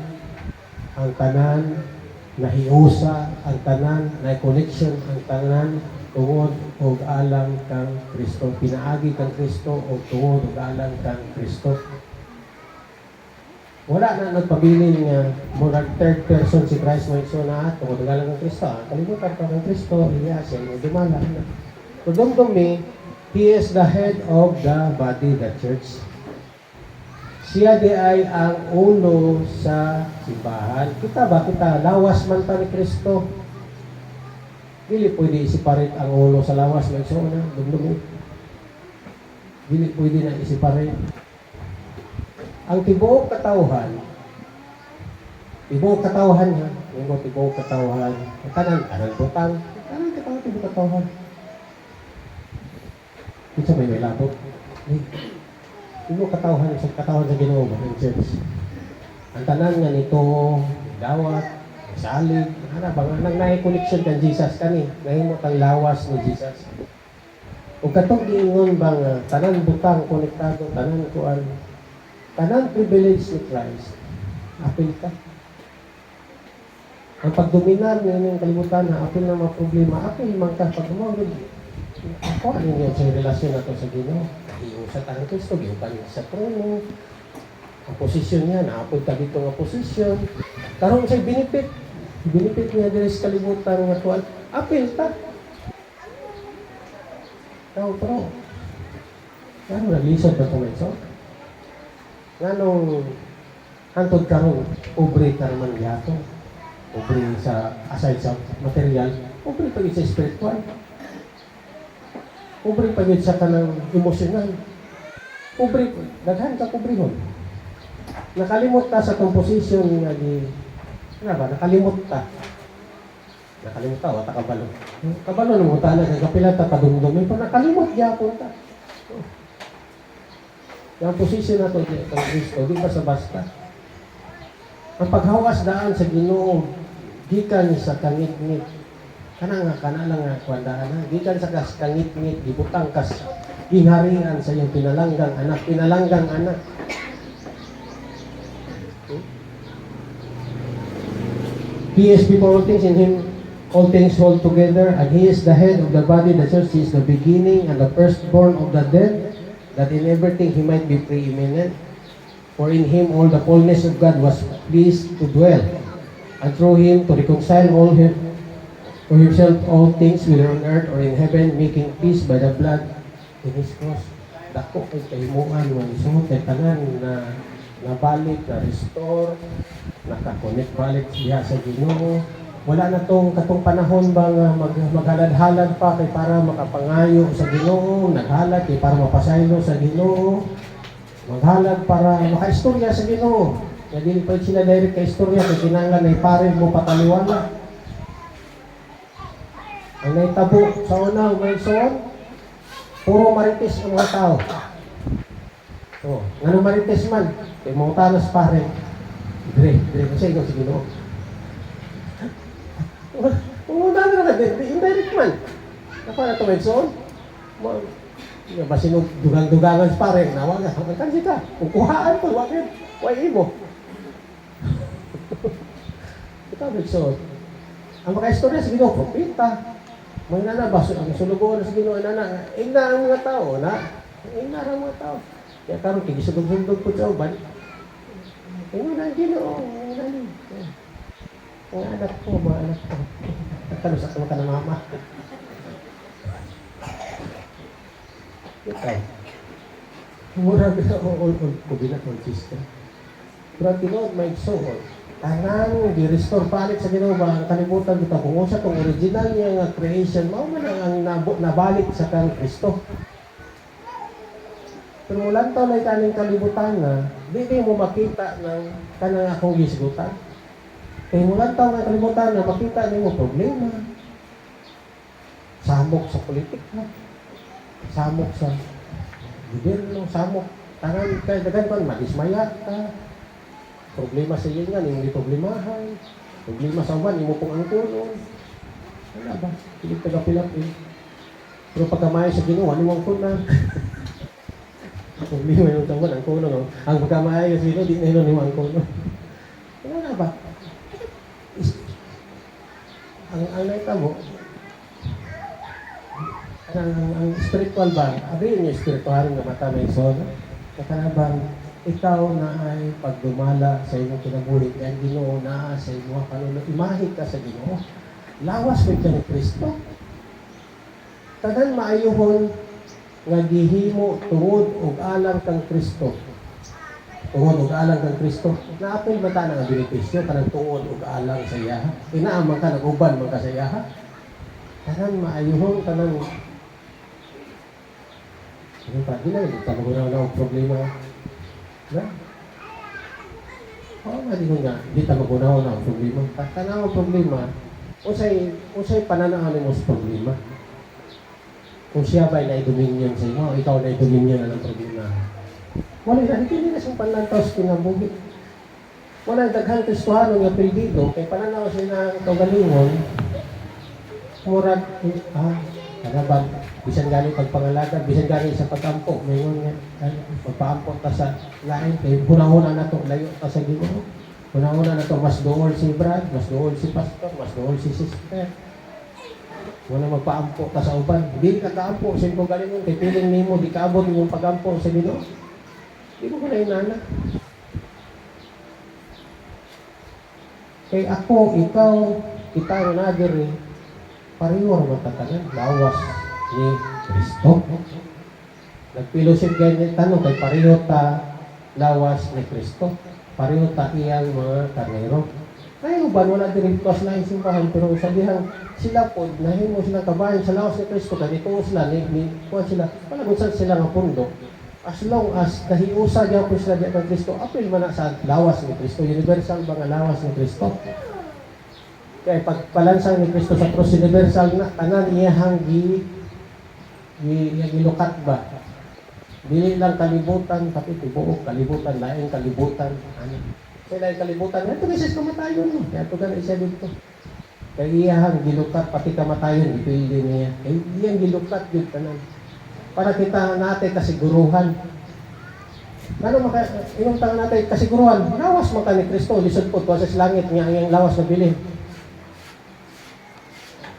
ang tanan nahiusa ang tanan na connection ang tanan tungod og alang kang Kristo. Pinaagi kang Kristo og tungod og alang kang Kristo. Wala na nagpabilin nga murag third person si Christ mo iso na tungod og alang kang Kristo. Kalimutan ka kang Kristo, iya siya mo dumala na. Tudong me, He is the head of the body, the church. Siya di ay ang ulo sa simbahan. Kita ba? Kita lawas man pa ni Kristo. Dili pwede isiparate ang ulo sa lawas. May so na, dumdumi. Dili pwede na isiparate. Ang tibuok katawhan ha. Yung tibuok katawhan. Kanan butang. Kanan tibuok katawhan. Kita may labot. Tibuok katawhan sa Ginoo ng church. Ang tanan nga nito, dawat, salig, ana bang nang naay connection kan Jesus kani, nahimo tang lawas ni Jesus. Ug katong giingon bang tanan butang konektado, tanan kuan, tanan privilege ni Christ. Apil ka. Ang pagdominar nining kalibutan na apil na mga problema, apil man ka pag umawid. Ako ano yung sa relasyon nato sa Ginoo? Iusa ta ng Kristo, giuban sa trono. Ang posisyon niya, naapod ka dito nga posisyon. Karon sa benefit niya diri sa kalibutan nga tuwan. Apil ta. Tao pro. Ano naglisod ba itong ito? Nganong hantod karon pobre ka naman yato. Pobre sa aside sa material, pobre pa sa spiritual. Pobre pa sa kanang emosyonal. Pobre, daghan ka pobrehon. Nakalimot ta sa composition nga di nakalimot ta wata kabalo. Kabalo na mo ta na kapila ta padumdumi pa nakalimot gyapon ta. Yung position nato di kang Kristo di ba sa basta. Ang paghawas daan sa Ginoo gikan sa kangit-ngit. Kana lang nga kwandaan na gikan sa kangit-ngit gibutang kas ginharian sa iyong pinalanggang anak. He is before all things, in Him all things hold together, and He is the head of the body, the church. He is the beginning and the firstborn of the dead, that in everything He might be preeminent. For in Him all the fullness of God was pleased to dwell, and through Him to reconcile all for Himself all things, whether on earth or in heaven, making peace by the blood in His cross. Dako kay kahimuan mo isuot kay tanan na nabalik, na-restore, nakakonect balik diha sa Ginoo. Wala na tong katong panahon ba nga maghalad-halad pa kay para makapangayo sa Ginoo, naghalad kay para mapasaylo sa Ginoo, maghalad para makaistorya sa Ginoo. Nga dili pa sila direct ka istorya kay kinahanglan ay pare mo pataliwala. Ang naitabo sa una, may soon, puro marites ang mga tao. So, nga marites man, kay mga tanas pare, dire, kasi ikaw si Ginoo. Una na indirect man. Ako na ito may soon. Basinog dugang-dugangan sa pare, nawag ka, magkansi ka. Kung kuhaan ko, wag ibo. Ito may soon. Ang mga istorya sa Ginoo, propita. May nanabaso, ang sulubuhan sa Ginoo, igna ang mga tao, igna ang mga tao. Kaya karon kigisugod-sugod po sa uban. Igna ang Ginoo, ang anak ko, mga anak ko. Nagkalusak naman ka ng mama. Ikaw. Murag na all ko binatong sister. Pero tinood, may soul. Tanang di-restore balik sa Ginoo ba ang kalibutan kita kung usa tong original niya nga creation mao man ang nabalik sa kang Kristo. Pero ulan taw na kaning kalibutan na di mo makita ng kanang akong gisgutan. Kay ulan taw nga kalibutan na makita nimo problema. Samok sa politika. Samok sa gobyerno, samok tanang kay dagan pa madismaya ka. Problema sa iyo nga, hindi problemahan. Problema sa uban, hindi mo pong angkulong. Wala ba? Hindi taga-pilapin. Pero pagkamayo sa Ginoo, ano ang kuna? Problema yung tawad, ang kulong. Ang pagkamayo sa Ginoo, di na yun ang kulong. Wala ba? Ang naitabo, ang spiritual ba? Abi yung spiritual na mata may sono. Kakarabang, ikaw na ay pagdumala sa iyong kinabuhi kaya Ginoo na sa iyong kanunod imahit ka sa Ginoo lawas mo ka ni Kristo tanan maayuhon nga gihimo tungod og alang kang Kristo tungod og alang kang Kristo naapil ba ta nga benepisyo kanang tungod og alang sa iya inaamang ka naguban man ka sa iya tanan maayuhon kanang ano pa di na ito problema. Na? Oo nga, di ta magunaw na ang problema. Tanaw ang problema, usay pananahan mo sa problema. Kung siya ba'y naidominion sa iyo, ikaw naidominion na ng problema. Wala na, hindi na siyang panlantaw sa kinabuhi. Wala daghang Kristohano nga perdido, kay pananaw siya ng kagalingon, murag, kanaban, bisan gani pagpangalaga, bisan gani sa pag-ampo, mayon nga, pagpaampo ta sa lain, kay hunahuna na to, layo ta sa Ginoo. Hunahuna na to, mas dool si Brad, mas dool si pastor, mas dool si sister. Wala magpaampo ta sa uban. Hindi ka kaampo, sin ko galingon, kay piling nimo, di kaabot yung pag-ampo sa Ginoo. Di mo ko na inana. Kay ako, ikaw, kita ang nagiri, pareho ang matatanan, lawas ni Kristo. Nagpilosin ganyan tanong kay pareho ta lawas ni Kristo. Pareho ta iyang mga karnero. Ngayon ba wala din ito na simbahan pero sabihan sila po nahimo sila kabayan sa lawas ni Kristo kay dito sila ni kuan sila wala kung sila nga pundo. As long as nahiusa gyapon sila diyan ng Kristo, apil man na sa lawas ni Kristo, universal ba nga lawas ni Kristo? Kaya pagpalansang ni Kristo sa cross universal na tanan iyahang gilukat ba? Dili lang kalibutan, tapi tibuok kalibutan, laing kalibutan. Ano? Kaya laing kalibutan, ito kasi kamatayon no. Kaya ito ganun siya dito. Kaya iyahang gilukat, pati kamatayon, ipili niya. Kaya iyang gilukat yun tanan. Para kita natin kasiguruhan. Ano yung tangan natin kasiguruhan? Lawas mo ka ni Kristo, lisod po, tuwa sa langit niya, ang lawas na bilhin.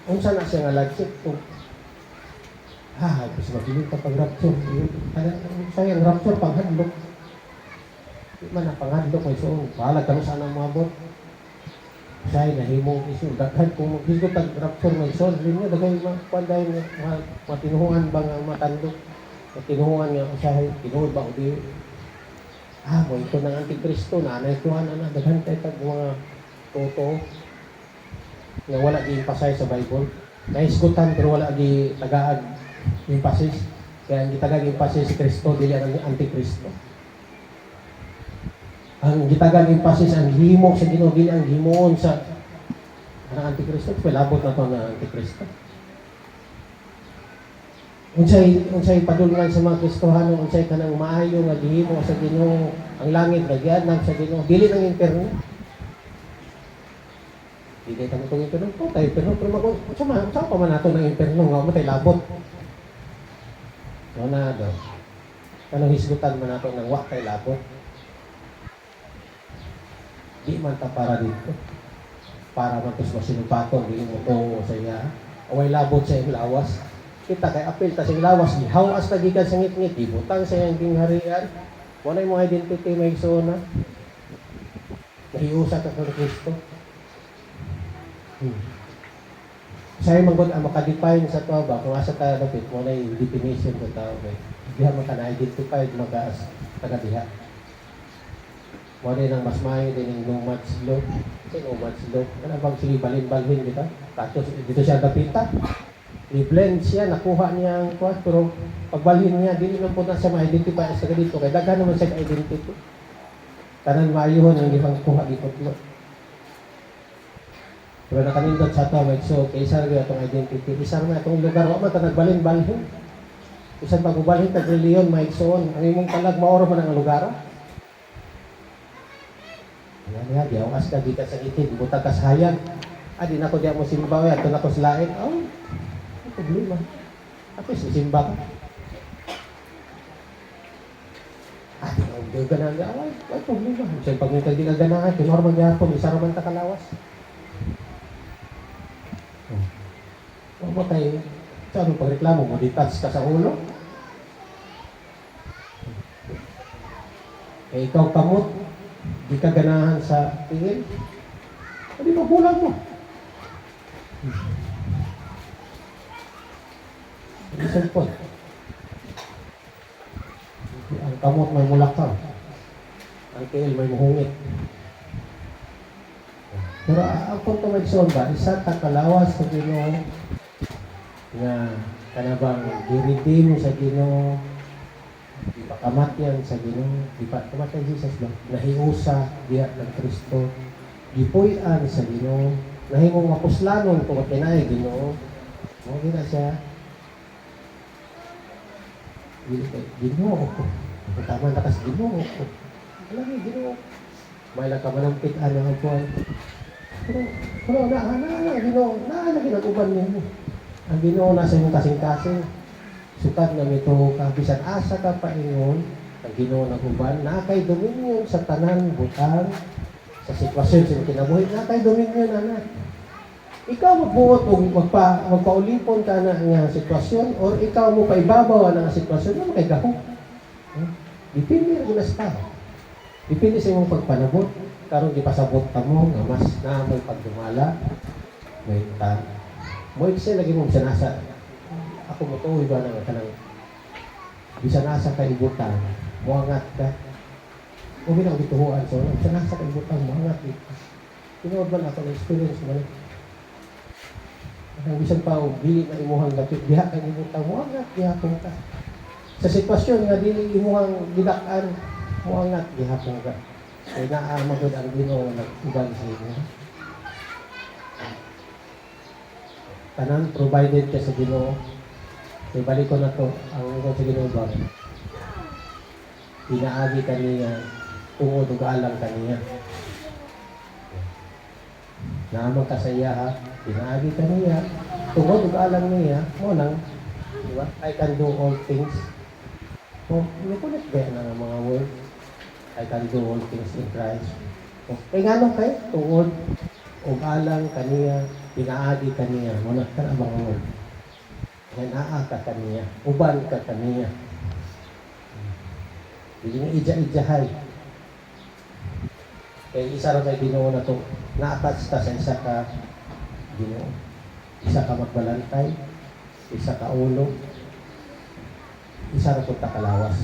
Unsa na siya nga lagsit kung gusto mabiling ka pag rapture. Sayang rapture pang hadlok. Di man na pang hadlok may suong. Bahala ka saan ang mabot. Say nahimong isu. Daghan kung gusto tag rapture may suong. Rin dagay panday matinuhuan ba nga matandok. Matinuhuan nga usahay. Tinuhod ba o di. Mo ito ng Antikristo na anay kuhan na daghan kay tag mga totoo nga wala gi-emphasize sa Bible. Naisgutan pero wala gi tagaag emphasis. Kaya ang gitagag emphasis si Kristo dili ang Antikristo. Ang gitagag emphasis ang himo sa Ginoo dili ang himuon sa Antikristo. Palabot na to na Antikristo. Unsay padulngan sa mga Kristohano, unsay kanang maayo nga gihimo sa Ginoo, ang langit nagyanam sa Ginoo, dili ng impierno. Dili ta mo tong impierno po tay pero sa pa man nato ng impierno nga mo tay labot. No na do. Kanang hisgutan man nato ng wa tay labot. Di man ta para dito. Para man tus masinupaton dili mo to sa iya. Away labot sa iyang lawas. Kita kay apil ta sing lawas gihawas ta gikan sa ngit-ngit ibutang sa iyang gingharian. Walay mo identity may sona. Nahiusa ka kay Kristo. Sa'yo manggod ang makadefine sa to ba kung asa ta dapit mo na yung definition ng tao ba diha man ka na-identified magaas taga-diha mo na yung mas mayo din yung nomad's law nomad's law ano bang sige balin-balhin dito tapos dito siya dapita i-blend siya nakuha niya ang kuha pero pagbalhin niya dili man po na siya ma-identify sa dito kaya daghan naman siya identity kanan maayuhon ang ibang kuha dito pero nakanindot sa ito, so kaysa rin itong identity. Isa na itong lugar, wala man ito nagbalhin-balhin. Isang pagbubalhin, tag-reliyon, maigsoon. Ang imong talag, maoro man ang lugar. Yan nga, diyawas ka, di ka sa itin, butag ka sa hayag. Di na ko diya mo simba, ito na ko sa lain. May problema. At least, isimba ka. Di na ko ganahan. May problema. Siyempre, pag may di ka ganahan, kinormal niya po, isa raman ta kalawas. Huwag mo tayo, saan mo pagreklamo mo, detach ka sa ulo? Ikaw kamot, di ka ganahan sa tingin, hindi mo bulang mo. Isang po. Ang kamot may mulakaw. Ang tingin may muhungit. Pero ang punto may sonda, isa takalawas sa Ginoo nga kanabang giredeem sa Ginoo, di pa kamatyan sa Ginoo, di pa kamatyan Jesus ba? Nahiusa diha ng Kristo, gipuy-an sa Ginoo, nahimong mapuslanon kung kinay Ginoo. Mo gina siya. Ginoo ko. Tama na kas Ginoo ko. Wala ni Ginoo. May lang ka manampit-an ang buwan. Pero na ginag-uban niyo. Ang Ginoo nasa imong kasing-kasing. Sukat na mito ka bisan asa ka paingon, ang Ginoo nag-uban na kay dominion sa tanan butang sa sitwasyon sa kinabuhi na kay dominion ana. Ikaw magbuot og magpaulipon ka na nga sitwasyon or ikaw mo paibabaw na nga sitwasyon mo kay gahom. Dipindi ang sa tao. Dipindi sa imong pagpanabot. Karon gipasabot ta mo nga mas na may pagdumala may ta mo kasi lagi mo sanasa ako mo to iba na kanang bisanasa ka ibutan mo angat ka mo binang bituhuan so sanasa ka ibutan mo angat dito tinuod man ako na experience mo ang bisan pa og dili na imuhang dapit diha ka ibutan mo angat gihapon ka sa sitwasyon nga dili imuhang gidak-an mo angat gihapon ka kaya naamagod ang Ginoo nag-uban sa inyo. Tanan, provided ka sa Ginoo. Kaya balik ko na to, ang ikaw sa Ginoo ba? Pinaagi ka niya, tungod o alang ka niya. Naamag ka sa iya ha, pinaagi ka niya, tungod o alang niya, mo nang, di ba? I can do all things. So, may kulit ba na ng mga words? I can do all things in Christ. Kaya nga nung kayo, tungod, ug alang kaniya pinaagi kaniya muna ka na bangon naa ka kaniya uban ka kaniya dili nga ija-ijahay kay isa ra kay Ginoo na to na-attach ta sa isa ka Ginoo isa ka magbalantay isa ka ulo isa ra pud ta kalawas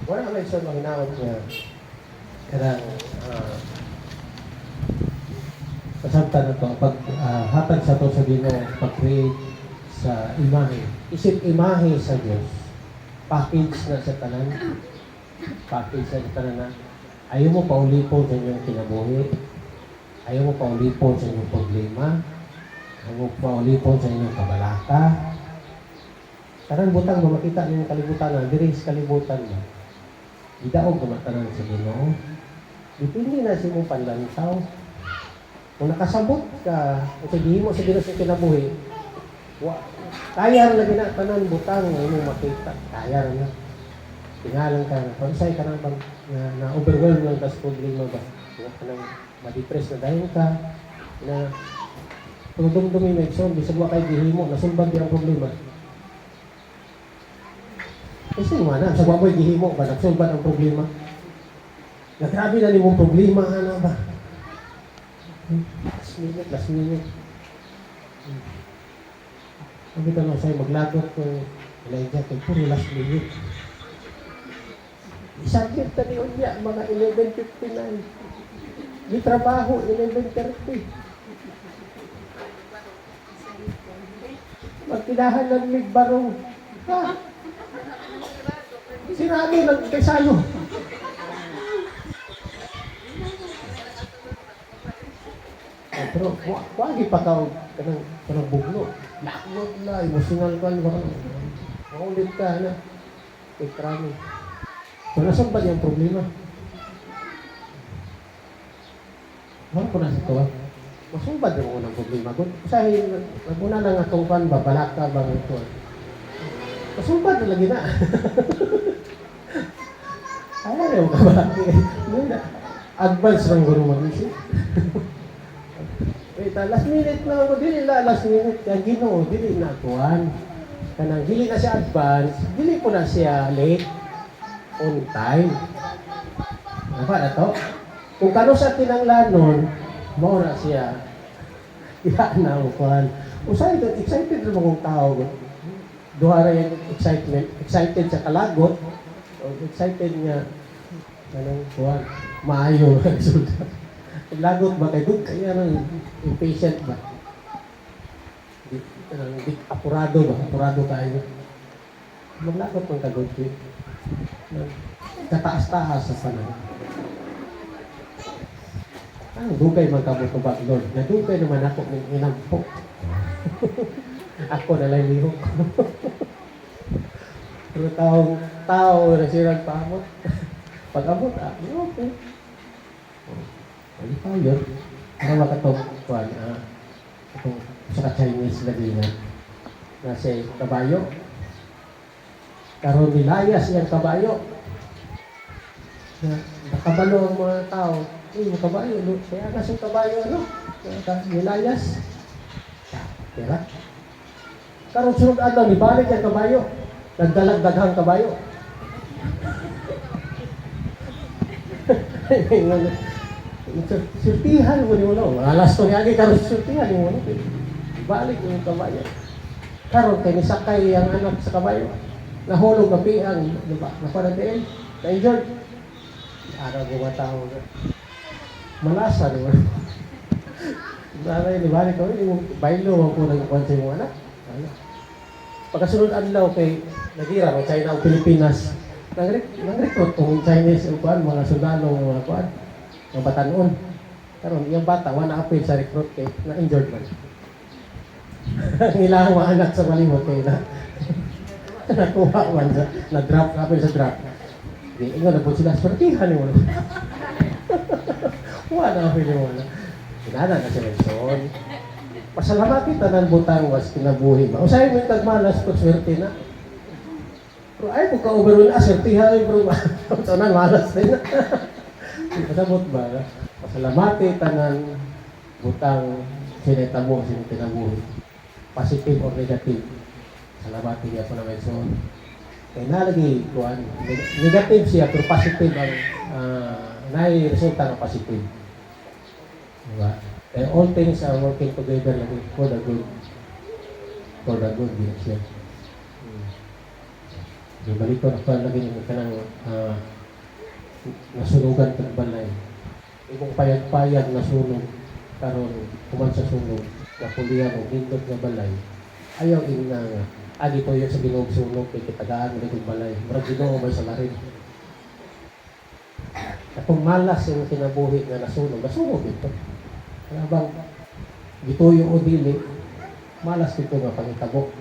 wala may son mahinawon nga kanang kasabtan na to pag hatag sa to sa Ginoo pag-create sa imahe isip imahe sa Dios package na sa tanan package sa tanan na ayaw mo paulipon sa inyong kinabuhi ayaw mo paulipon sa inyong problema ayaw mo paulipon sa inyong kabalaka tanan butang ba makita niyo kalibutan na diri sa kalibutan mo idaog ba tanan sa Ginoo dipindi na sa imong panlantaw kung nakasabot ka o sabihin mo sa Ginoo sa kinabuhi kaya rin lagi na tanan butang na imong makita kaya rin na tingalan ka pansay ka na bang na overwhelmed lang tas problema ba ka nang ma-depress na dahil ka na dumdumi may son bisag wa kay gihimo nasulbad di ang problema kasi mana sa wa mo'y gihimo ba nagsulbad ang problema grabe na nimong problema ana ba last minute Ang kita lang sa'yo, maglagot ko Elijah kay puro last minute. Isakit na ni Unya, mga 11:59. Di trabaho, 11:30. Magtinahan ng migbarong. Ha? Sinabi lang kay Salo. Pero, wagi pa ka kanang bugno. Lakot na, emotional ka, maulit ka na. Ikrami. So, nasan ba niyang problema? Ano ko nasa ito? Masubad yung unang problema. Usahin, nagmuna na nga itong pan, babalak ka bang ito. Masubad na lagi na. Ayaw na yung kabalak. Advance lang guru mag-isip. Wait, last minute na ako, dili la, last minute, kaya Ginoo, dili na kuhan. Kanang dili na siya advance, dili po na siya late, on time. Napa na to? Kung kano sa tinanglanon, mao na siya, iya na ako kuhan. Excited rin akong tao. Duha rin yung excitement, excited sa kalagot, o excited nga, kanang kuhan, maayo na resulta. Lagot ba kay Dug? Kaya nang impatient ba? Di apurado ba? Apurado tayo. Maglagot ng kagod. Kataas-taas sa panahon. Dugay magkamutubag, Lord. Nadugay naman ako ng inampo. Ako na lang lihok. Pero tao na sirang paamot. Pag-amot, okay. Ano pa yun? Ano makatong kuhan? Itong sa Chinese lagi na nasa kabayo. Karon nilayas yung kabayo. Nakabalo ang mga tao. Yung kabayo, kaya nasa yung kabayo, nilayas. Kaya? Karon sunod adlaw, nibalik yung kabayo. Nagdalag-daghang kabayo. Surtihan mo ni mo. Alas to nga karon surtihan mo. Balik yung kabayo. Karon kay nisakay ang anak sa kabayo. Nahulog na piang, di ba? Napanagdain. Na-injured. Araw mo matao. Malasa, di ba? Di balik ko, bailo ako nagkuhan mo anak. Pagkasunod adlaw kay nagira ko China o Pilipinas. Nag-recruit tong Chinese o kuhan, mga sundalo, mga kuhan. Ang batanon. Karon yung bata, wala apil sa recruit kay na-injured man. Nilang mga anak sa malimot kay na nakuha man sa na-drop, apil sa drop. Di, ingo na po sila, sortihan mo. Wala apil mo na. Kinana na si Nelson. Pasalamat kita ng butang was kinabuhi ba. Usahay mo yung tagmalas ko, swerte na. Pero ay, pagka-overwhelm na, swertihan ay bro. Ito na, malas din na. Kasabot ba? Pasalamati tanan butang sinitabo, sinitinabuhi. Positive or negative. Salamati niya po naman. So, kaya nalagi kuan negative siya pero positive ang resulta ng positive. Diba? Eh, all things are working together lagi for the good. For the good, yun siya. Yung balik ko na pa lagi yung kanang nasunugan ng balay. Ibong payag-payag nasunog karon kuman sa sunog kapulihan o hindot nga balay. Ayaw ina nga. Dito yung sa Ginoo sunog kay kitagaan mo dito balay. Murag Ginoo may salarin. Katong malas yung kinabuhi nga nasunog dito. Kaya bang gituyo o dili, malas dito nga pangitabo.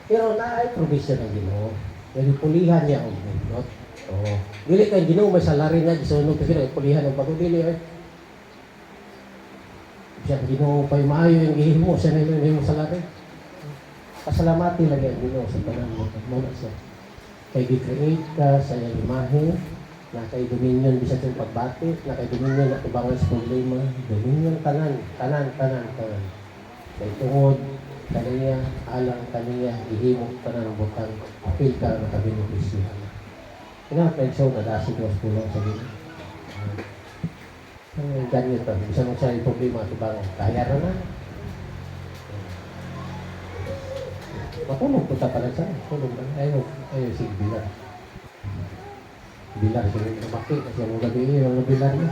Pero naay provision ng Ginoo. Jadi pulihan niya ang hindot. Oo. Dili kay Ginoo may salarin nga gisunog kasi pulihan ang pagdili ay. Siya Ginoo pay maayo yung gihimo siya na yung salarin. Pasalamati lagi ang Ginoo sa tanan mo. Muna siya. Kay gi-create ka sa iyang imahe, na kay dominion bisa sa pagbati, na kay dominion na tubangan sa problema, dominion tanan. Kay tungod, kaniya, alang kaniya, ihimo tanan ang butang, apil ka na kabinupisyo. Pinaka-pensyon na dasig was pulang sa Ginoo. Ganyan to, bisa mo siya yung problema, tubangan, kaya na. Matulog po sa pala siya. Tulog na. Ayaw sige bilar. Bilar, sige lumaki. Kasi ang gabi yung bilar niya.